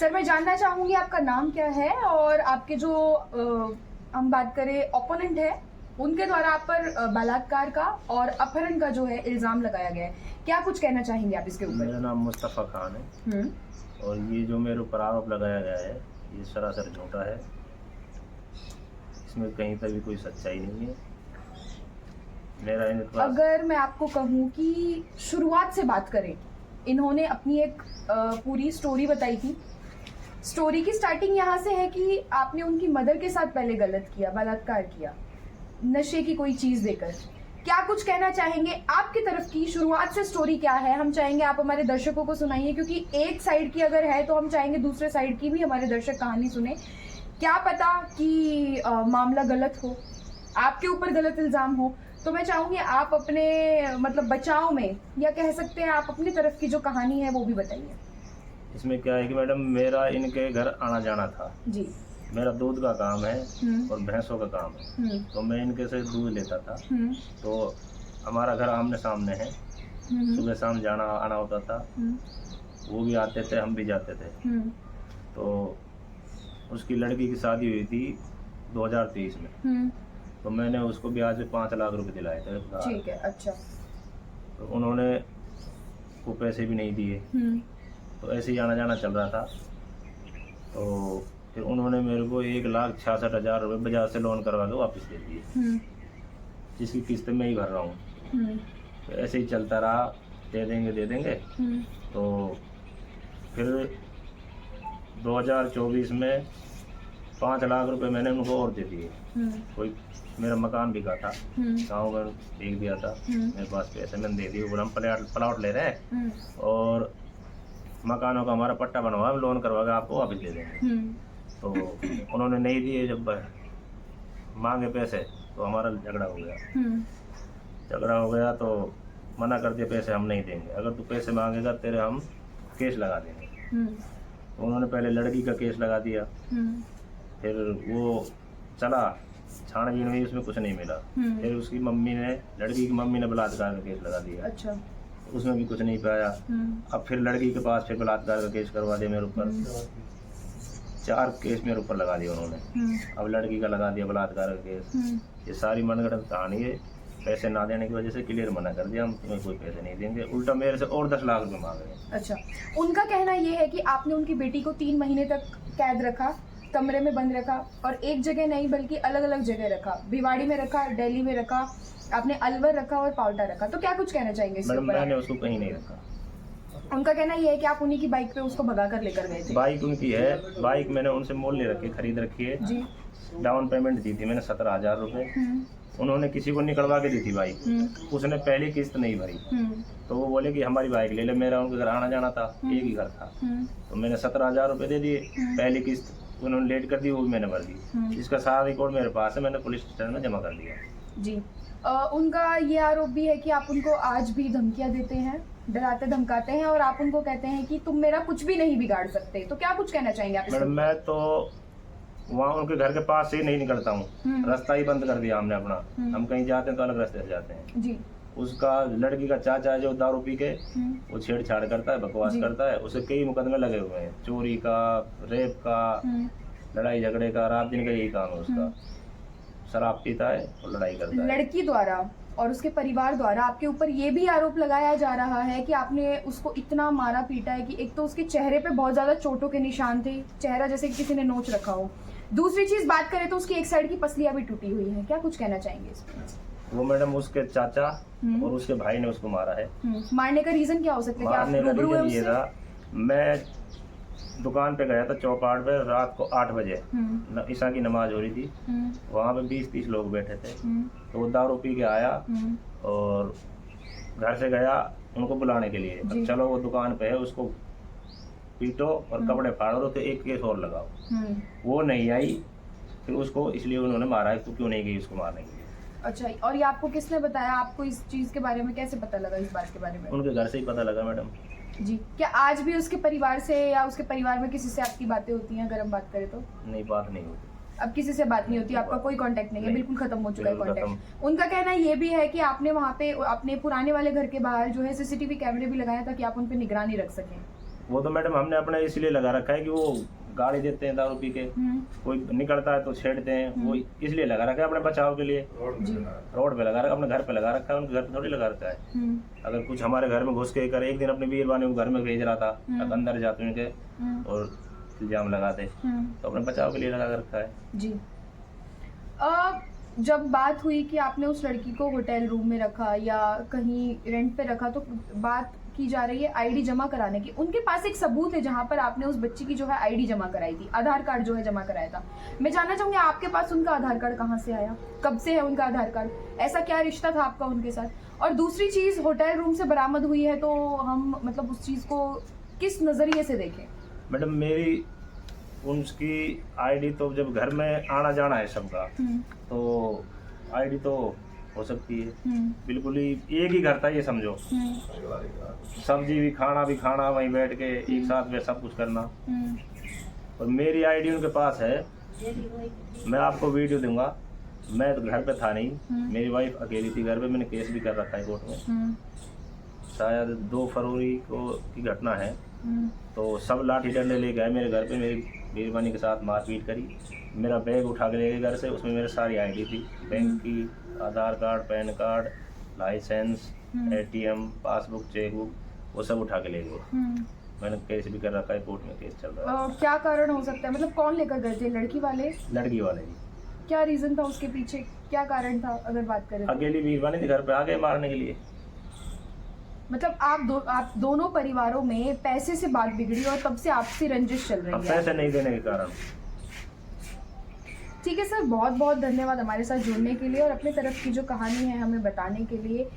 Sir मैं जानना चाहूंगी आपका नाम क्या है और आपके जो हम बात करें ओपोनेंट है उनके द्वारा आप पर बलात्कार का और अपहरण का जो है इल्जाम लगाया गया है, क्या कुछ कहना चाहेंगे आप इसके ऊपर? मेरा नाम मुस्तफ़ा खान है और ये जो मेरे ऊपर आरोप लगाया गया है ये सरासर झूठा है। इसमें कहीं तक भी कोई सच्चाई नहीं है। मेरा अगर मैं आपको कहूँ कि शुरुआत से बात करें, इन्होंने अपनी एक पूरी स्टोरी बताई थी। स्टोरी की स्टार्टिंग यहाँ से है कि आपने उनकी मदर के साथ पहले गलत किया, बलात्कार किया, नशे की कोई चीज देकर। क्या कुछ कहना चाहेंगे आपकी तरफ की शुरुआत से स्टोरी क्या है? हम चाहेंगे आप हमारे दर्शकों को सुनाइए, क्योंकि एक साइड की अगर है तो हम चाहेंगे दूसरे साइड की भी हमारे दर्शक कहानी सुने। क्या पता कि मामला गलत हो, आपके ऊपर गलत इल्जाम हो, तो मैं चाहूंगी आप अपने मतलब बचाव में, या कह सकते हैं आप अपनी तरफ की जो कहानी है वो भी बताइए। इसमें क्या है कि मैडम मेरा इनके घर आना जाना था जी। मेरा दूध का काम है और भैंसों का काम है, तो मैं इनके से दूध लेता था। तो हमारा घर आमने सामने है, सुबह शाम जाना आना होता था। वो भी आते थे, हम भी जाते थे। तो उसकी लड़की की शादी हुई थी 2023 में, तो मैंने उसको ब्याज में 5 लाख रुपए दिलाए थे। ठीक है, अच्छा। तो उन्होंने वो पैसे भी नहीं दिए, तो ऐसे ही आना जाना चल रहा था। तो फिर उन्होंने मेरे को 1,66,000 रुपये बजाज से लोन करवा के वापस दे दिए, जिसकी किस्त मैं ही भर रहा हूँ। तो ऐसे ही चलता रहा, दे देंगे। तो फिर 2024 में 5 लाख रुपए मैंने उनको और दे दिए। कोई मेरा मकान बिका था, गाँव में बेच दिया था, मेरे पास पैसे मैंने दे दिए। हम प्लॉट ले रहे हैं और मकानों का हमारा पट्टा बनवा लोन करवा के आपको वापस दे देंगे। तो उन्होंने नहीं दिए। जब मांगे पैसे तो हमारा झगड़ा हो गया। तो मना कर दिया, पैसे हम नहीं देंगे, अगर तू पैसे मांगेगा तेरे हम केस लगा देंगे। तो उन्होंने पहले लड़की का केस लगा दिया, फिर वो चला छानबीन हुई, उसमें कुछ नहीं मिला। फिर उसकी लड़की की मम्मी ने बलात्कार का केस लगा दिया। अच्छा। उसमें भी कुछ नहीं पाया। अब फिर लड़की के पास फिर बलात्कार का केस करवा दिया मेरे ऊपर। 4 केस मेरे ऊपर लगा दिया उन्होंने। अब लड़की का लगा दिया बलात्कार का केस। ये सारी मनगढ़ंत कहानी है। पैसे ना देने की वजह से क्लियर मना कर दिया, हम तुम्हें कोई पैसे नहीं देंगे। उल्टा मेरे से और 10 लाख रुपए मांग रहे हैं। अच्छा, उनका कहना ये है कि आपने उनकी बेटी को 3 महीने तक कैद रखा, कमरे में बंद रखा, और एक जगह नहीं बल्कि अलग अलग जगह रखा। भिवाड़ी में रखा, दिल्ली में रखा, आपने अलवर रखा और पावटा रखा। तो क्या कुछ कहना चाहेंगे इसके ऊपर? मैंने उसको कहीं नहीं रखा। उनका कहना यह है कि आप उन्हीं की बाइक पे उसको भगा कर लेकर गए थे। बाइक उनकी है, बाइक मैंने उनसे मोल ले रखी, खरीद रखी है जी। डाउन पेमेंट दी थी मैंने 17,000 रुपए। उन्होंने किसी को निकलवा के दी थी बाइक, उसने पहली किस्त नहीं भरी। तो वो बोले कि हमारी बाइक ले ले। मेरा उनके घर आना जाना था, एक ही घर था। तो मैंने 17,000 रुपए दे दिए, पहली किस्त उन्होंने लेट कर दी, वो भी मैंने भर दी। इसका सारा रिकॉर्ड मेरे पास है, मैंने पुलिस स्टेशन में जमा कर दिया जी। उनका ये आरोप भी है कि आप उनको आज भी धमकियां देते हैं, डराते धमकाते हैं, और आप उनको कहते हैं कि तुम मेरा कुछ भी नहीं बिगाड़ सकते। तो क्या कुछ कहना चाहेंगे आप? मैडम मैं तो वहाँ उनके घर के पास से ही नहीं निकलता हूँ, रास्ता ही बंद कर दिया हमने अपना। हम कहीं जाते हैं तो अलग रास्ते से जाते हैं जी। उसका लड़की का चाचा है जो दारू पी के वो छेड़छाड़ करता है, बकवास करता है। उसे कई मुकदमे लगे हुए हैं, चोरी का, रेप का, लड़ाई झगड़े का, रात दिन का यही काम है उसका। शराब पीता है और लड़ाई करता है। लड़की द्वारा और उसके परिवार द्वारा आपके ऊपर ये भी आरोप लगाया जा रहा है कि आपने उसको इतना मारा पीटा है कि एक तो उसके चेहरे पे बहुत ज्यादा चोटों के निशान थे, चेहरा जैसे कि किसी ने नोच रखा हो। दूसरी चीज बात करें तो उसकी एक साइड की पसलियां भी टूटी हुई है। क्या कुछ कहना चाहेंगे इसमें? वो मैडम उसके चाचा और उसके भाई ने उसको मारा है। मारने का रीजन क्या हो सकता है? मारने का रीजन ये था, मैं दुकान पे गया था चौपाट पे रात को 8 बजे, ईशा की नमाज हो रही थी। वहाँ पे 20-30 लोग बैठे थे। तो वो दारू पी के आया और घर से गया उनको बुलाने के लिए। चलो वो दुकान पे है, उसको पीटो और कपड़े फाड़ो, तो एक केस और लगाओ। वो नहीं आई, फिर उसको इसलिए उन्होंने मारा है। तो क्यों नहीं गई उसको मारने के लिए? अच्छा, और ये आपको किसने बताया? आपको इस चीज के बारे में कैसे पता लगा? इस बात के बारे में उनके घर से ही पता लगा मैडम जी। क्या आज भी उसके परिवार से या उसके परिवार में किसी से आपकी बातें होती हैं? अगर हम बात करें तो नहीं, बात नहीं होती। अब किसी से बात नहीं होती, आपका कोई कांटेक्ट नहीं है? बिल्कुल खत्म हो चुका है कांटेक्ट। उनका कहना ये भी है कि आपने वहाँ पे अपने पुराने वाले घर के बाहर जो है CCTV कैमरे भी लगाया ताकि आप उन पे निगरानी रख सकें। वो तो मैडम हमने अपने इसलिए लगा रखा है कि वो गाड़ी देते हैं दारू पी के, कोई निकलता है तो छेड़ते हैं, वो इसलिए लगा रखा है अपने बचाव के लिए। जी। रोड पे लगा रखा, अपने घर पे लगा रखा है, उनके घर पे थोड़ी लगा रखा है। अगर कुछ हमारे घर में घुस के कर, एक दिन अपने बीरबानी को घर में भेज रहा था, अब अंदर जाते उनके और इल्जाम लगाते, तो अपने बचाव के लिए लगा रखा है। जी। जब बात हुई कि आपने उस लड़की को होटल रूम में रखा या कहीं रेंट पे रखा, तो बात की जा रही है आईडी जमा कराने की। उनके पास एक सबूत है जहां पर आपने उस बच्ची की जो है आईडी जमा कराई थी, आधार कार्ड जो है जमा कराया था। मैं जानना चाहूंगी आपके पास उनका आधार कार्ड कहाँ से आया, कब से है उनका आधार कार्ड, ऐसा क्या रिश्ता था आपका उनके साथ? और दूसरी चीज, होटल रूम से बरामद हुई है तो हम मतलब उस चीज को किस नजरिए से देखें? मैडम मेरी उनकी आईडी तो जब घर में आना जाना है सबका, तो आईडी तो हो सकती है। बिल्कुल ही एक ही घर था ये समझो, सब्जी भी खाना वहीं बैठ के एक साथ में सब कुछ करना। और मेरी आईडी उनके पास है, मैं आपको वीडियो दूंगा। मैं तो घर पे था नहीं, मेरी वाइफ अकेली थी घर पे, मैंने केस भी कर रखा है कोर्ट में। शायद 2 फरवरी को की घटना है, तो सब लाठी डंडे ले गए मेरे घर पे, मेरी बीरबानी के साथ मारपीट करी, मेरा बैग उठा के ले गए घर से, उसमें मेरी सारी आईडी थी, बैंक की, Aadhaar card, PAN card, licence, ATM, passbook, chequebook, वो सब उठा के ले गए। मैंने केस भी कर रखा है, कोर्ट में केस चल रहा है। क्या कारण हो सकता है, मतलब कौन लेकर गए थे, लड़की वाले? लड़की वाले जी। क्या रीजन था उसके पीछे, क्या कारण था अगर बात करें तो? अकेली बीरबानी थी, घर पे आ गए मारने के लिए। मतलब आप दोनों परिवारों में पैसे से बात बिगड़ी और तब से आपसी रंजिश चल रही है? पैसे नहीं देने के कारण। ठीक है सर, बहुत बहुत धन्यवाद हमारे साथ जुड़ने के लिए और अपने तरफ की जो कहानी है हमें बताने के लिए।